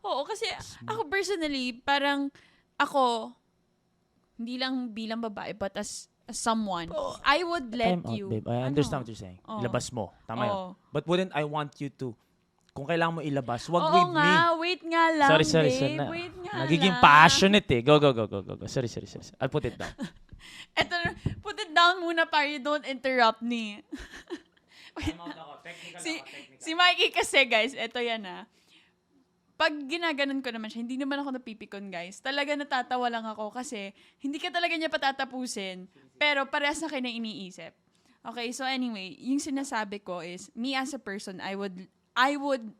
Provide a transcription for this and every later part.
Oo, kasi ako personally, parang ako, hindi lang bilang babae, but as someone, I would let Time out, you. babe. I understand what you're saying. Ilabas mo. Tama yun. But wouldn't I want you to, kung kailangan mo ilabas, wag Oo with me. nga, wait nga lang, Sorry. babe. Wait nga Nagiging lang. passionate eh. Go. Sorry. I'll put it down. Eto, put it down muna para you don't interrupt me. Si Mikey kasi, guys, eto yan pag ginaganon ko naman siya, hindi naman ako napipikon, guys. Talaga natatawa lang ako kasi hindi ka talaga niya patatapusin, pero parehas na kayo na iniisip. Okay, so anyway, yung sinasabi ko is, me as a person, I would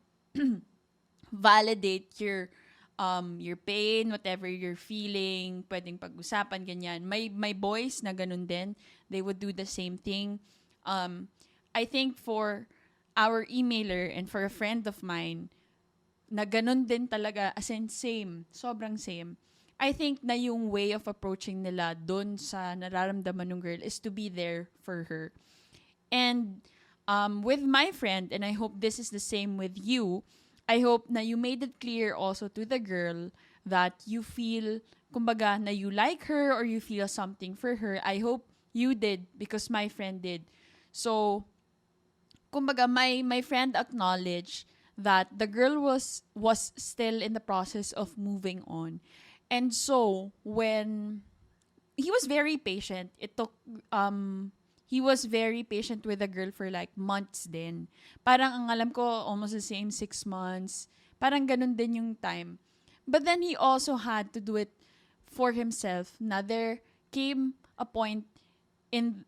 validate your pain, whatever you're feeling, pwedeng pag-usapan, ganyan. My boys na ganun din, they would do the same thing. I think for our emailer and for a friend of mine, na ganun din talaga, as in same, sobrang same. I think na yung way of approaching nila dun sa nararamdaman ng girl is to be there for her. And with my friend, and I hope this is the same with you, I hope na you made it clear also to the girl that you feel, kumbaga, na you like her or you feel something for her. I hope you did because my friend did. So, kumbaga, my friend acknowledged that the girl was still in the process of moving on. And so, when he was very patient, he was very patient with the girl for like months din. Parang ang alam ko, almost the same 6 months. Parang ganun din yung time. But then he also had to do it for himself. Na there came a point in,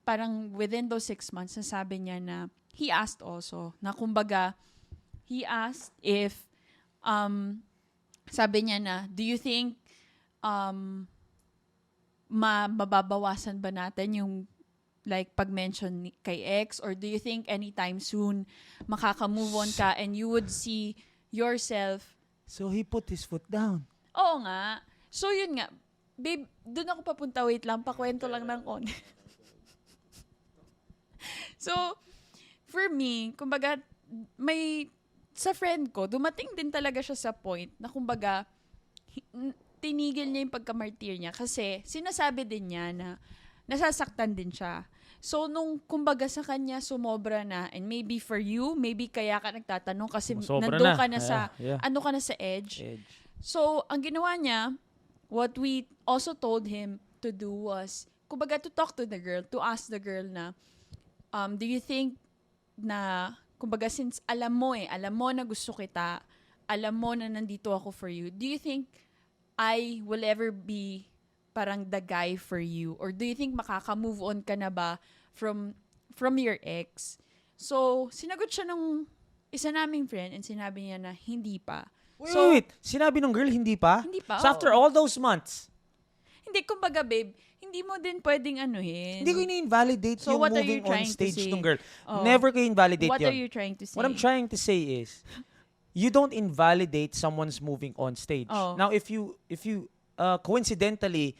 parang within those 6 months, na sabi niya na, he asked also, na kumbaga, he asked if, sabi niya na, do you think mababawasan ba natin yung like pag-mention kay ex, or do you think anytime soon makaka-move on ka and you would see yourself? So he put his foot down. Oo nga. So yun nga. Babe, dun ako papunta. Wait lang, pakwento lang ng konti. So, for me, kumbaga, sa friend ko, dumating din talaga siya sa point na kumbaga, tinigil niya yung pagkamartir niya kasi sinasabi din niya na nasasaktan din siya. So, nung kumbaga sa kanya, sumobra na, and maybe for you, maybe kaya ka nagtatanong kasi nandun ka na sa, ano ka na sa edge. So, ang ginawa niya, what we also told him to do was, kumbaga to talk to the girl, to ask the girl na, do you think na, kumbaga, since alam mo na gusto kita, alam mo na nandito ako for you, do you think I will ever be parang the guy for you? Or do you think makaka-move on ka na ba from your ex? So, sinagot siya nung isa naming friend and sinabi niya na hindi pa. Wait, sinabi nung girl hindi pa? Hindi pa. So after all those months? Hindi, kumbaga babe, hindi mo din pwedeng anuhin. Hindi ko ini-invalidate So, yung what are moving you on trying to stage say? ng girl. Oh. Never ko invalidate What yun. are you trying to say? What I'm trying to say is, you don't invalidate someone's moving on stage. Oh. Now, if you coincidentally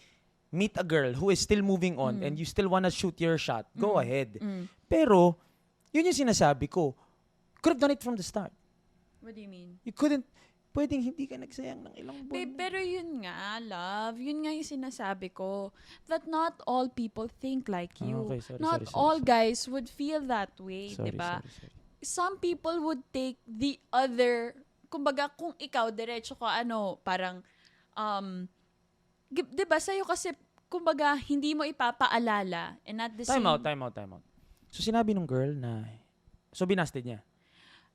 meet a girl who is still moving on and you still wanna shoot your shot, go ahead. Pero, yun yung sinasabi ko. Could have done it from the start. What do you mean? You couldn't, pwedeng hindi ka nagsayang ng ilang buwan. Babe, pero yun nga, love. Yun nga yung sinasabi ko. That not all people think like you. Okay, sorry, not sorry, all sorry. guys would feel that way, diba? Sorry. Some people would take the other, kumbaga, kung ikaw, diretso ka, parang, diba, sa'yo kasi, kumbaga, hindi mo ipapaalala. And at the Time out. So, sinabi nung girl na, so binasted niya.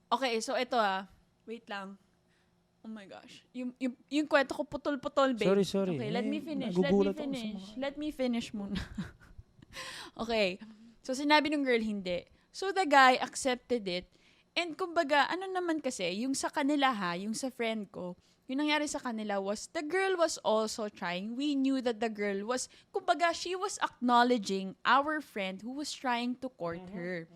Okay, so ito wait lang. Oh my gosh. Yung kwento ko putol-putol, babe. Sorry. Okay, let me finish. Let me finish muna. Okay. So, sinabi ng girl, hindi. So, the guy accepted it. And kumbaga, ano naman kasi, yung sa kanila yung sa friend ko, yung nangyari sa kanila was, the girl was also trying. We knew that the girl was, kumbaga, she was acknowledging our friend who was trying to court her.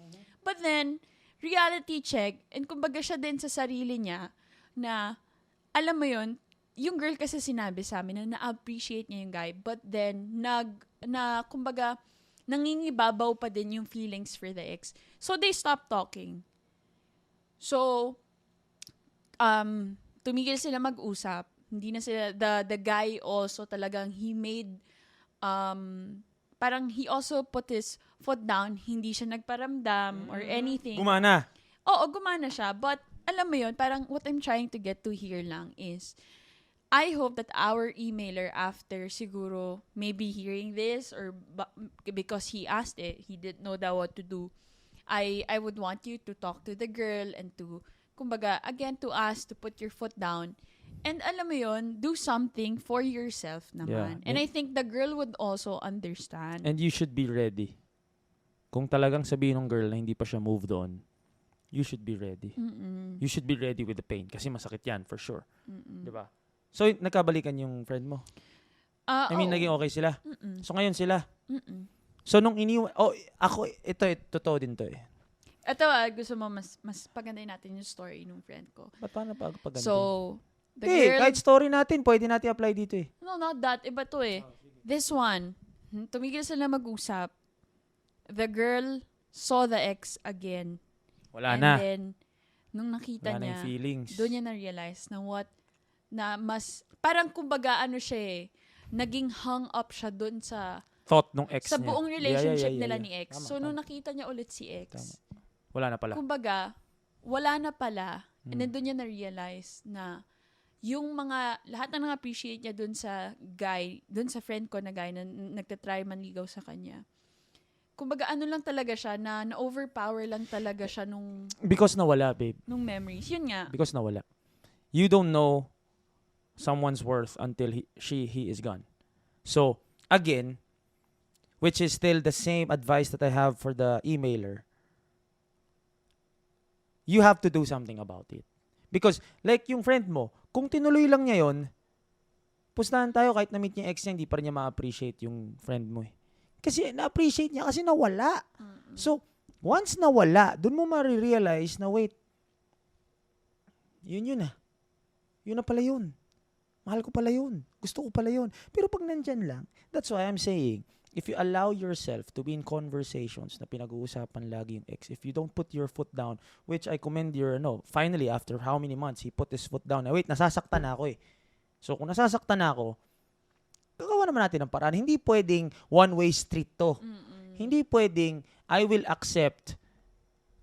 But then, reality check, and kumbaga siya din sa sarili niya, na, alam mo yun, yung girl kasi sinabi sa amin na na-appreciate niya yung guy, but then, kumbaga, nangingibabaw pa din yung feelings for the ex. So, they stopped talking. So, tumigil sila mag-usap. Hindi na sila, the guy also talagang he made, parang he also put his foot down. Hindi siya nagparamdam or anything. Gumana. Oo, gumana siya. But, alam mo yun, parang what I'm trying to get to here lang is, I hope that our emailer after siguro maybe hearing this or because he asked it, he didn't know that what to do. I would want you to talk to the girl and to, kumbaga, again, to ask to put your foot down. And alam mo yun, do something for yourself naman. Yeah. And I think the girl would also understand. And you should be ready. Kung talagang sabihin ng girl na hindi pa siya moved on, you should be ready. You should be ready with the pain. Kasi masakit yan, for sure. Diba? So, nagkabalikan yung friend mo? I mean, naging okay sila? So, ngayon sila? So, nung ako, ito, totoo din to eh. Ito, gusto mo mas pagandahin natin yung story nung friend ko. Ba't paano paganda? So, the girl... kahit story natin, pwede natin apply dito eh. No, not that. Iba to eh. This one, tumigil sila mag-usap. The girl saw the ex again. Wala And na. then, nung nakita Wala na niya, yung feelings. doon niya na-realize na mas, parang kumbaga ano siya eh, naging hung up siya doon sa Thought nung ex sa niya. buong relationship Yeah. nila ni ex. Tama, So, nung tama. nakita niya ulit si ex, Tama. Wala na pala. kumbaga, wala na pala. And then doon niya na-realize na yung lahat ng appreciate niya doon sa guy, doon sa friend ko na guy na nagtatry manligaw sa kanya. Kumbaga, ano lang talaga siya, na-overpower lang talaga siya Because nawala, babe. nung memories. Yun nga. Because nawala. You don't know someone's worth until he is gone. So, again, which is still the same advice that I have for the emailer, you have to do something about it. Because, like yung friend mo, kung tinuloy lang niya yun, pustahan tayo kahit na-meet niya yung ex niya, hindi pa rin niya ma-appreciate yung friend mo eh. Kasi na-appreciate niya kasi nawala. So, once nawala, dun mo ma-realize na wait, yun na. Yun na pala yun. Mahal ko pala yun. Gusto ko pala yun. Pero pag nandyan lang, that's why I'm saying, if you allow yourself to be in conversations na pinag-uusapan lagi yung ex, if you don't put your foot down, which I commend finally, after how many months, he put his foot down. Wait, nasasaktan na ako eh. So, kung nasasaktan na ako, gagawa naman natin ng paraan. Hindi pwedeng one-way street to. Hindi pwedeng, I will accept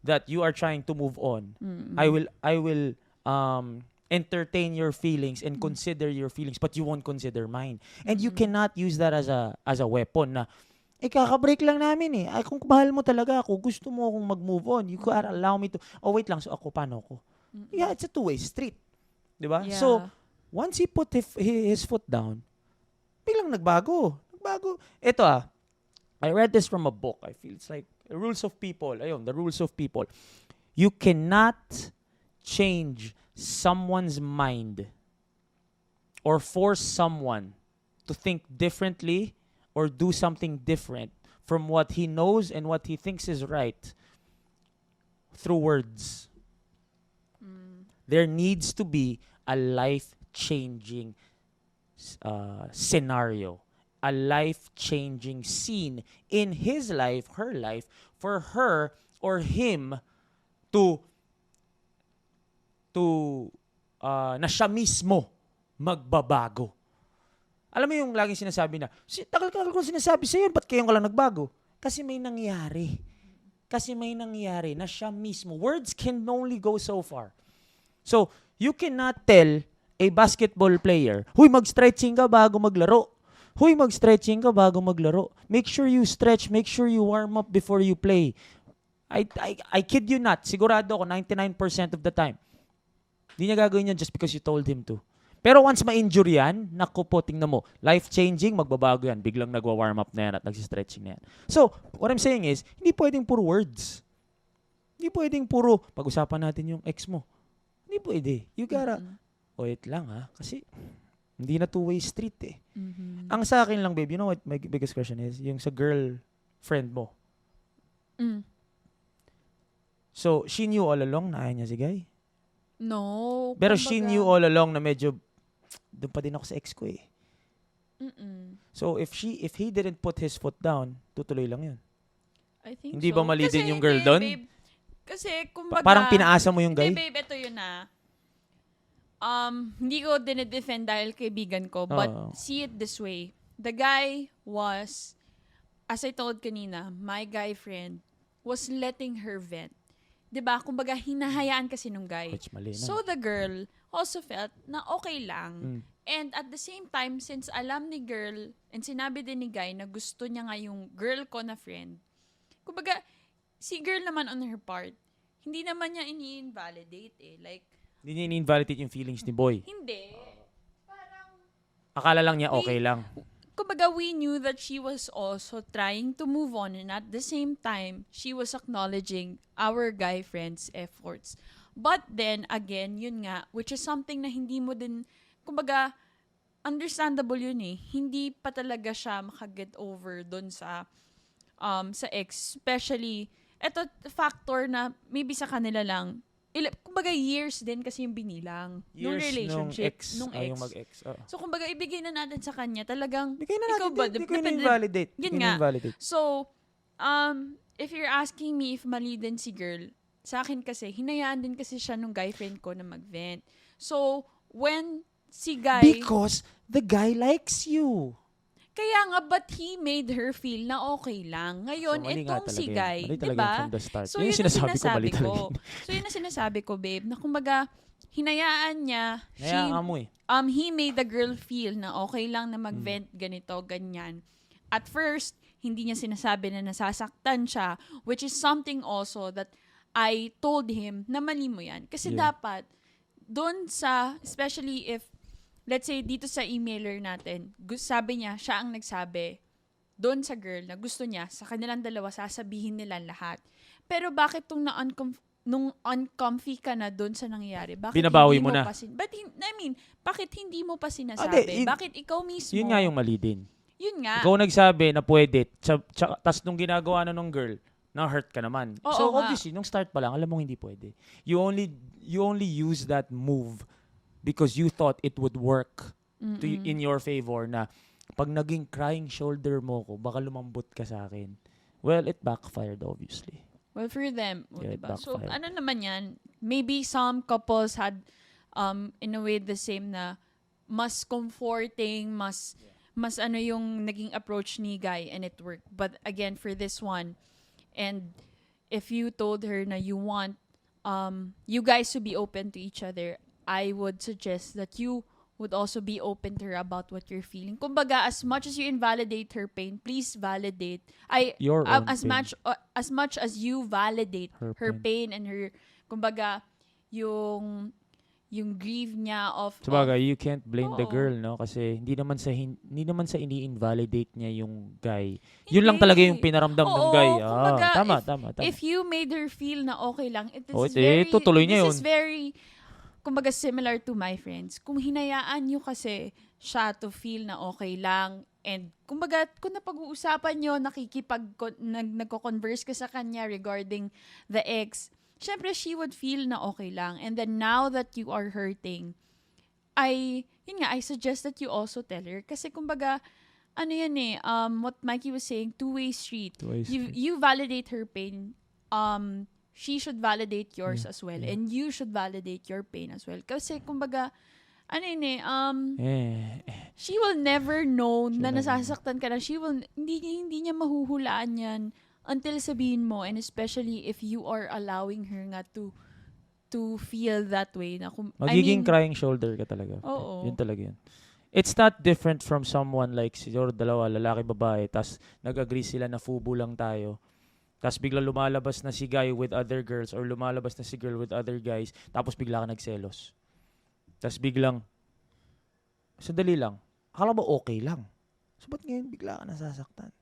that you are trying to move on. I will entertain your feelings and consider your feelings, but you won't consider mine. And you cannot use that as a weapon na, kakabreak lang namin eh. Ay, kung mahal mo talaga ako, gusto mo akong mag-move on, you gotta allow me to, wait lang, so ako, paano ako? Yeah, it's a two-way street. Diba? Yeah. So, once he put his foot down, biglang nagbago. Ito I read this from a book. I feel it's like the rules of people. Ayun, the rules of people. You cannot change someone's mind or force someone to think differently or do something different from what he knows and what he thinks is right through words. There needs to be a life-changing scenario, a life-changing scene in his life, her life, for her or him to na siya mismo magbabago. Alam mo yung laging sinasabi na, tagal-tagal ko sinasabi sa'yo, ba't kayo ka lang nagbago? Kasi may nangyari. Na siya mismo. Words can only go so far. So, you cannot tell a basketball player, huy, mag-stretching ka bago maglaro. Make sure you stretch, make sure you warm up before you play. I kid you not, sigurado ako 99% of the time. Hindi niya gagawin yan just because you told him to. Pero once ma-injure yan, naku po, tingnan mo, life-changing, magbabago yan. Biglang nagwa-warm up na yan at nagsistretching na yan. So, what I'm saying is, hindi pwedeng puro words. Hindi pwedeng puro, pag-usapan natin yung ex mo. Hindi pwede. You gotta, wait lang kasi hindi na two-way street eh. Ang sa akin lang, babe, you know what my biggest question is? Yung sa girlfriend mo. So, she knew all along na ayaw niya si Guy? No. Pero she knew all along na medyo doon pa din ako sa ex ko eh. So if he didn't put his foot down, tutuloy lang yun. I think Hindi so. ba mali Kasi din yung girl hindi, doon? babe. Kasi kumbaga... Parang pinaasa mo yung guy? Hindi, babe, ito yun Hindi ko dinedefend dahil kaibigan ko, but Oo. see it this way. The guy was, as I told kanina, my guy friend was letting her vent. 'Di ba? Kumbaga, hinahayaan kasi nung guy. Which mali na. So, the girl also felt na okay lang. Mm. And at the same time, since alam ni girl, and sinabi din ni guy na gusto niya nga yung girl ko na friend, kumbaga, si girl naman on her part, hindi naman niya ini-invalidate eh. Like, Hindi niya in-invalidate yung feelings ni boy. hindi. Parang, Akala lang niya okay lang. kumbaga, we knew that she was also trying to move on, and at the same time, she was acknowledging our guy friend's efforts. But then, again, yun nga, which is something na hindi mo din, kumbaga, understandable yun eh. Hindi pa talaga siya makaget over dun sa ex. Especially, eto factor na maybe sa kanila lang, kumbaga years din kasi yung binilang nung Years relationship, nung ex. Yung mag-ex. So, kumbaga, ibigay na natin sa kanya talagang, Bigay na ikaw natin ba, din. Hindi ko in-invalidate. yun nga. So, if you're asking me if mali din si girl, sa akin kasi, hinayaan din kasi siya nung guy friend ko na mag-vent. So, when si guy... Because the guy likes you. Kaya nga, but he made her feel na okay lang. Ngayon, mali nga itong talaga si yun. guy, Mali di talaga ba? yun from the start. So, Yun yun yung ang sinasabi ko, mali talaga yun. So, yun ang sinasabi ko, babe, na kumbaga, hinayaan niya, Hayaan mo eh. he made the girl feel na okay lang na mag-vent ganito, ganyan. At first, hindi niya sinasabi na nasasaktan siya, which is something also that I told him na mali mo yan. Kasi dapat, doon sa, especially if, let's say, dito sa emailer natin, sabi niya, siya ang nagsabi, doon sa girl na gusto niya, sa kanilang dalawa, sasabihin nila lahat. Pero bakit nung uncomfy ka na doon sa nangyayari, bakit Binabawi hindi mo na. bakit hindi mo pa sinasabi? Bakit ikaw mismo? Yun nga yung mali din. Yun nga. Ikaw nagsabi na pwede. Tapos nung ginagawa na nung girl, na-hurt ka naman. Oo So nga. obviously, nung start pa lang, alam mong hindi pwede. You only use that move because you thought it would work in your favor na pag naging crying shoulder mo ko, baka lumambot ka sa akin. Well, it backfired obviously. Well, for them, Yeah, diba? So, backfired. ano naman yan, maybe some couples had, in a way, the same na mas comforting, mas ano yung naging approach ni guy and it worked. But again, for this one, and if you told her na you want you guys to be open to each other, I would suggest that you would also be open to her about what you're feeling. Kumbaga, as much as you invalidate her pain, please validate Your own as pain. much as you validate her pain and her, kumbaga, yung grief niya of Sabagay, you can't blame the Oo. girl, no? Kasi hindi naman sa ini-invalidate niya yung guy. Yun lang talaga yung pinaramdam ng Oo, guy. kumbaga, Tama. if you made her feel na okay lang, tutuloy niya this is yun. very, kumbaga, similar to my friends. Kung hinayaan nyo kasi siya to feel na okay lang, and kumbaga, kung napag-uusapan nyo, nagko-converse ka sa kanya regarding the ex, syempre, she would feel na okay lang. And then, now that you are hurting, I suggest that you also tell her. Kasi, kumbaga, ano yan eh, what Mikey was saying, two-way street. Two-way street. You validate her pain, she should validate yours as well. Yeah. And you should validate your pain as well. Kasi, kumbaga, ano yun eh, she will never know na nasasaktan ka na. Hindi niya mahuhulaan yan until sabihin mo, and especially if you are allowing her nga to feel that way. Na Magiging crying shoulder ka talaga. Oo. Yun talaga yun. It's not different from someone like siguro dalawa, lalaki, babae, tas nag-agree sila na fubo lang tayo. Tas bigla lumalabas na si guy with other girls or lumalabas na si girl with other guys, tapos bigla ka nagselos. Tas biglang, sandali lang, akala mo okay lang. So ba't ngayon bigla ka nasasaktan?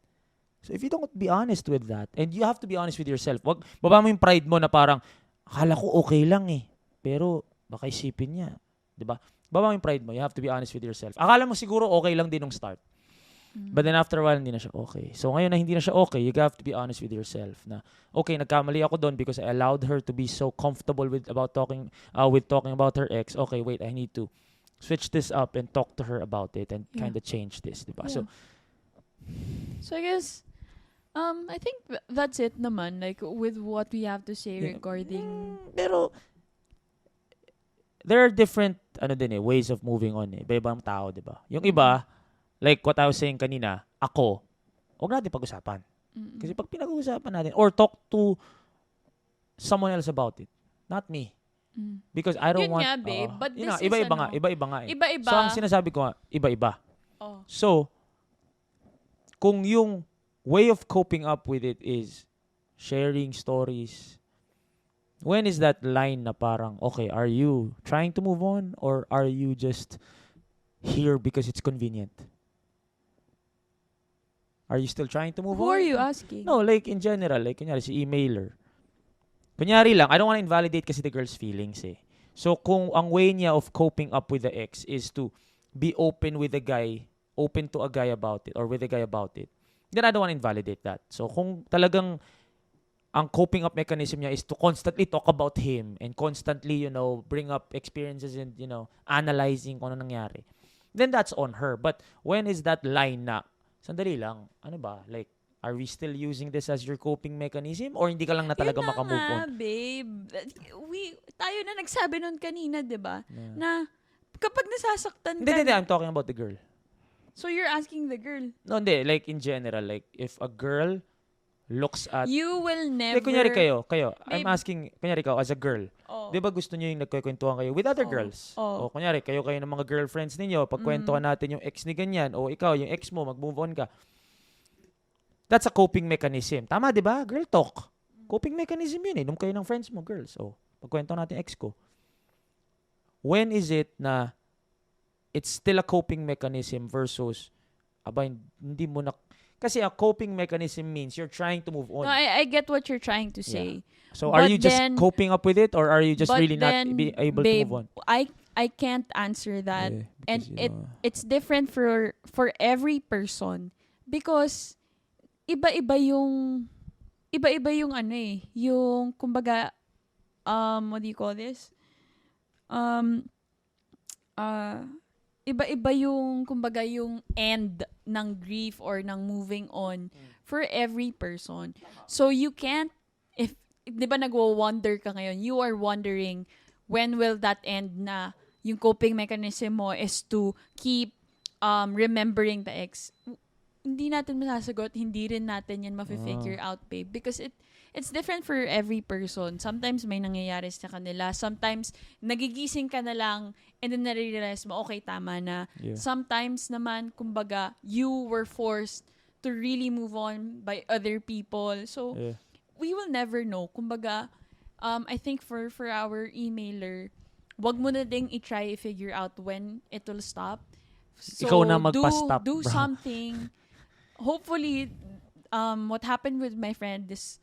So if you don't be honest with that, and you have to be honest with yourself, wag, baba mo yung pride mo na parang, akala ko okay lang eh, pero baka isipin niya. Diba? Baba mo yung pride mo, you have to be honest with yourself. Akala mo siguro okay lang din nung start. But then after a while, hindi na siya okay. So ngayon na hindi na siya okay, you have to be honest with yourself na, okay, nagkamali ako doon because I allowed her to be so comfortable with talking about her ex. Okay, wait, I need to switch this up and talk to her about it and kind of change this, diba? Yeah. So I guess, I think that's it naman, like, with what we have to say regarding... Pero, there are different ways of moving on eh. Iba-ibang tao, 'di ba? Yung iba, like what I was saying kanina, ako, huwag natin pag-usapan. Kasi pag pinag-uusapan natin or talk to someone else about it, not me. Because I don't Yun want nga, babe. But yun this nga, iba-iba is nga, iba-iba nga eh. Iba-iba. So ang sinasabi ko nga, iba-iba. Oh. So kung yung way of coping up with it is sharing stories, when is that line na parang, okay, are you trying to move on or are you just here because it's convenient? Are you still trying to move Who on? are you asking? No, like in general, like kunyari si emailer. Kunyari lang, I don't want to invalidate kasi the girl's feelings eh. So kung ang way niya of coping up with the ex is to be open with the guy, open to a guy about it or with a guy about it, then I don't want to invalidate that. So kung talagang ang coping up mechanism niya is to constantly talk about him and constantly, bring up experiences and, analyzing kung ano nangyari, then that's on her. But when is that line na, sandali lang, ano ba, like, are we still using this as your coping mechanism or hindi ka lang na talaga makamove on? Babe. Tayo na nagsabi nun kanina, di ba? Yeah. Na kapag nasasaktan ka... Hindi, I'm talking about the girl. So you're asking the girl? No, hindi. Like, in general, like, if a girl looks at... You will never... Like, kunyari kayo. Babe. I'm asking, kunyari kayo, as a girl. Oh. Di ba gusto nyo yung nagkukwentuhan kayo with other girls? O kunyari, kayo ng mga girlfriends ninyo, pagkwentuhan natin yung ex ni ganyan, o ikaw, yung ex mo, mag-move on ka. That's a coping mechanism. Tama, di ba? Girl talk. Coping mechanism yun eh. Nung kayo ng friends mo, girls. O, pagkwento natin ex ko. When is it na it's still a coping mechanism versus hindi mo na... Kasi a coping mechanism means you're trying to move on. No, I get what you're trying to say. Yeah. So are you just coping up with it or are you just really not able to move on? I can't answer that. Yeah, and it's different for every person because iba-iba yung yung kumbaga what do you call this? Iba-iba yung kumbaga yung end ng grief or ng moving on for every person. So you can't, if 'di ba nagwo-wonder ka ngayon, you are wondering when will that end na yung coping mechanism mo is to keep remembering the ex. Hindi natin masasagot, hindi rin natin yan mafi-figure out, babe, because it's different for every person. Sometimes may nangyayari sa kanila. Sometimes nagigising ka na lang and then nare-realize mo, okay, tama na. Yeah. Sometimes naman, kumbaga, you were forced to really move on by other people. So, we will never know. Kumbaga, I think for our emailer, wag mo na ding i-try i-figure out when it will stop. So, ikaw na magpa-stop, do bro. something. Hopefully, what happened with my friend is,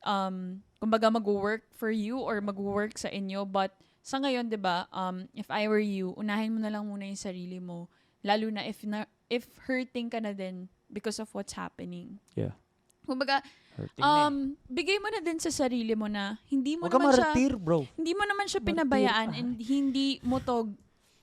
kumbaga mag-work for you or mag-work sa inyo. But sa ngayon, 'di ba, if I were you, unahin mo na lang muna yung sarili mo, lalo na if hurting ka na din because of what's happening. Yeah. Kumbaga, bigay mo na din sa sarili mo na hindi mo hindi mo naman siya pinabayaan and hindi mo to,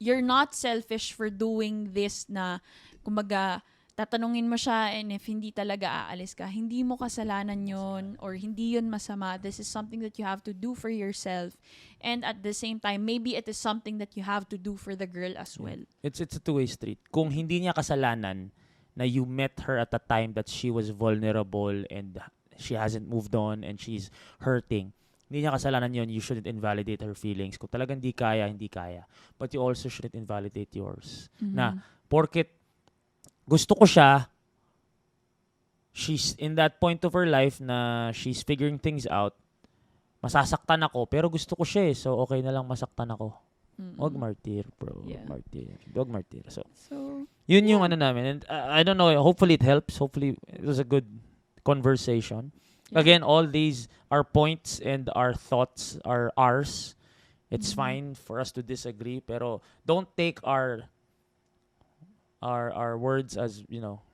you're not selfish for doing this na kumbaga tatanungin mo siya and if hindi talaga aalis ka, hindi mo kasalanan yun or hindi yun masama. This is something that you have to do for yourself. And at the same time, maybe it is something that you have to do for the girl as well. It's a two-way street. Kung hindi niya kasalanan na you met her at a time that she was vulnerable and she hasn't moved on and she's hurting, hindi niya kasalanan yun, you shouldn't invalidate her feelings. Kung talagang hindi kaya. But you also shouldn't invalidate yours. Mm-hmm. Na, porket gusto ko siya, she's in that point of her life na she's figuring things out, masasaktan ako, pero gusto ko siya eh, so okay na lang masaktan ako. Huwag martir, bro. Yeah. Huwag martir. So yun yung ano namin. And I don't know, hopefully it helps. Hopefully it was a good conversation. Yeah. Again, all these are points and our thoughts are ours. It's fine for us to disagree, pero don't take our words as,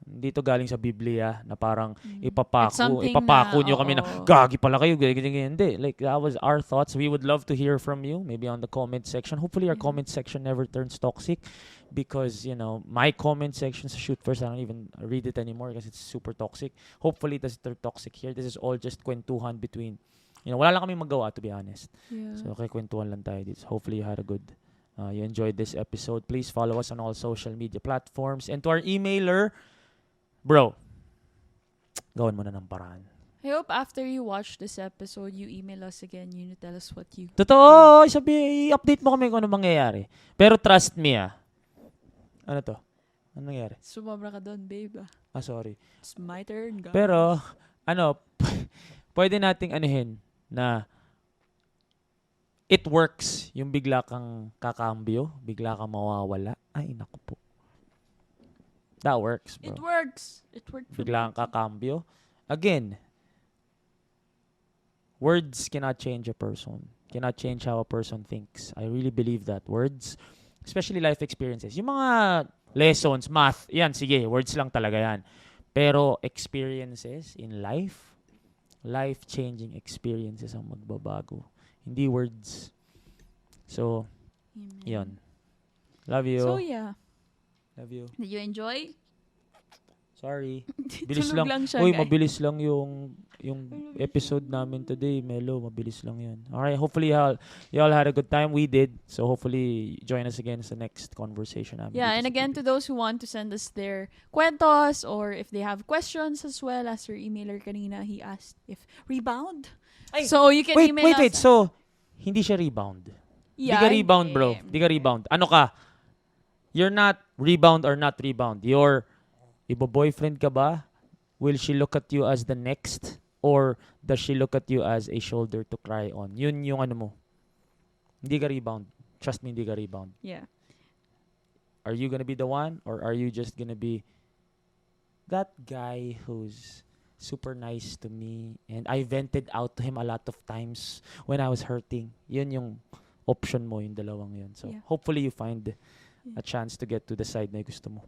hindi to galing sa Biblia na parang ipapako nyo kami na gagi pala kayo, ganyan. Hindi. Like, that was our thoughts. We would love to hear from you, maybe on the comment section. Hopefully our comment section never turns toxic because, my comment section sa Shoot First, I don't even read it anymore because it's super toxic. Hopefully it doesn't turn toxic here. This is all just kwentuhan between wala lang kami magawa, to be honest. Yeah. So, kwentuhan lang tayo dito. Hopefully, you had a good, you enjoyed this episode. Please follow us on all social media platforms. And to our emailer, bro, gawin mo na ng paraan. I hope after you watch this episode, you email us again. You tell us what you... Totoo, i-update mo kami kung ano mangyayari. Pero trust me, Ano to? Ano nangyayari? Sumabra ka doon, babe. Sorry. It's my turn, guys. Pero, pwede nating anuhin na it works yung bigla kang kakambyo, bigla kang mawawala. Ay, naku po. That works, bro. It works. It worked for Bigla kang kakambyo. Again, words cannot change a person. Cannot change how a person thinks. I really believe that. Words, especially life experiences. Yung mga lessons, math, yan, sige, words lang talaga yan. Pero experiences in life, life-changing experiences ang magbabago. Hindi words. So, Amen. yun. Love you. So, yeah. Love you. Did you enjoy? Sorry. Bilis Tulog lang. lang siya, Uy, guys. mabilis lang yung episode namin today, Melo. Mabilis lang yun. Alright, hopefully y'all had a good time. We did. So hopefully join us again sa next conversation namin. Yeah, dito and sa again, TBH. to those who want to send us their kwentos or if they have questions as well, as your emailer kanina, he asked if rebound. Ay, So, you can email us. Wait. So, hindi siya rebound. Yeah, Di ka rebound, bro. Di ka rebound. Ano ka? You're not rebound or not rebound. You're, ibo-boyfriend ka ba? Will she look at you as the next? Or does she look at you as a shoulder to cry on? Yun yung ano mo. Hindi ka rebound. Trust me, hindi ka rebound. Yeah. Are you gonna be the one? Or are you just gonna be that guy who's super nice to me and I vented out to him a lot of times when I was hurting? Yun yung option mo, yung dalawang yun. So, Yeah. hopefully you find a chance to get to the side na gusto mo.